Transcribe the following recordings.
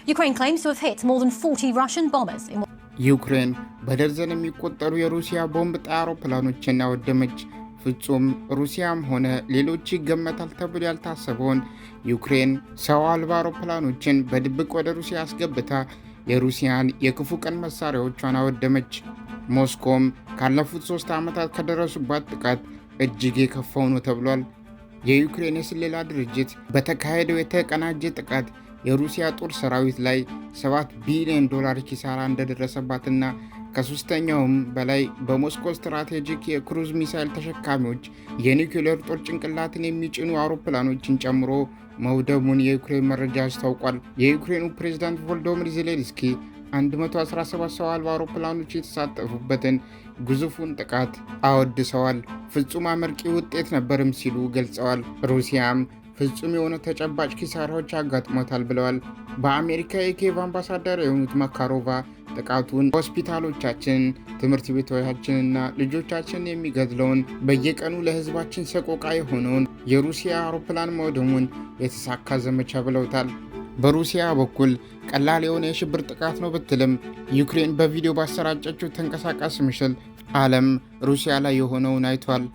Ukraine claims to have hit more than 40 Russian bombers in ዩክሬን በደርዘን የሚቆጠሩ የሩሲያ ቦምብ ጣይ አውሮፕላኖችን አወደመች። ፍጹም ሩሲያም ሆነ ሌሎች ይገመታል ተብሎ ያልታሰበውን ዩክሬን ሰው አልባ አውሮፕላኖችን በድብቅ ወደ ሩሲያ አስገብታ የሩሲያን የክፉ ቀን መሳሪያዎቿን አወደመች። ሞስኮም ካለፉት 3 ዓመታት ከደረሱባት ጥቃት እጅግ የከፋው ነው ተብሏል። የዩክሬን የስለላ ድርጅት በተካሄደው የተቀናጀ ጥቃት የሩሲያ ጦር ሰራዊት ላይ $7 ቢሊዮን ኪሳራ እንደደረሰባትና ከ3ኛውም በላይ በሞስኮ ስትራቴጂክ የክሩዝ ሚሳይል ተሸካሚዎች የኒውክሌር ጦር ጭንቅላትን የሚጭኑ አውሮፕላኖችን ጨምሮ መውደሙን የዩክሬን መረጃ አስታውቋል። የዩክሬኑ ፕሬዝዳንት ቮሎዶሚር ዜሌንስኪ 117 ሰው አልባ አውሮፕላኖች የተሳተፉበትን ግዙፉን ጥቃት አወድሰዋል። ፍጹም አመርቂ ውጤት ነበርም ሲሉ ገልጸዋል። ሩሲያም ፍጹም የሆነ ተጨባጭ ኪሳራዎች አጋጥሞታል ብለዋል። በአሜሪካ የኪየቭ አምባሳደር የሆኑት ማካሮቫ ጥቃቱን ሆስፒታሎቻችን፣ ትምህርት ቤቶቻችንና ልጆቻችን የሚገድለውን በየቀኑ ለሕዝባችን ሰቆቃ የሆነውን የሩሲያ አውሮፕላን መውደሙን የተሳካ ዘመቻ ብለውታል። በሩሲያ በኩል ቀላል የሆነ የሽብር ጥቃት ነው ብትልም ዩክሬን በቪዲዮ ባሰራጨችው ተንቀሳቃሽ ምስል ዓለም ሩሲያ ላይ የሆነውን አይቷል።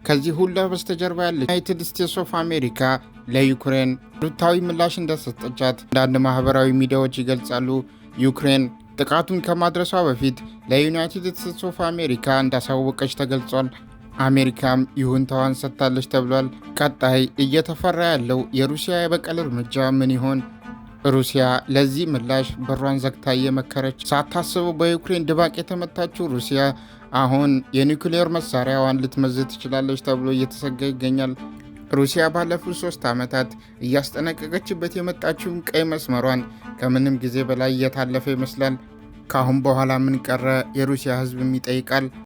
ከዚህ ሁሉ በስተጀርባ ያለ ዩናይትድ ስቴትስ ኦፍ አሜሪካ ለዩክሬን ሩታዊ ምላሽ እንደሰጠቻት አንዳንድ ማህበራዊ ሚዲያዎች ይገልጻሉ። ዩክሬን ጥቃቱን ከማድረሷ በፊት ለዩናይትድ ስቴትስ ኦፍ አሜሪካ እንዳሳወቀች ተገልጿል። አሜሪካም ይሁንታዋን ሰጥታለች ተብሏል። ቀጣይ እየተፈራ ያለው የሩሲያ የበቀል እርምጃ ምን ይሆን? ሩሲያ ለዚህ ምላሽ በሯን ዘግታ እየመከረች ሳታስበው በዩክሬን ድባቅ የተመታችው ሩሲያ አሁን የኒውክሌር መሳሪያዋን ልትመዝት ትችላለች ተብሎ እየተሰጋ ይገኛል። ሩሲያ ባለፉት 3 ዓመታት እያስጠነቀቀችበት የመጣችውን ቀይ መስመሯን ከምንም ጊዜ በላይ እየታለፈ ይመስላል። ከአሁን በኋላ ምን ቀረ? የሩሲያ ሕዝብም ይጠይቃል።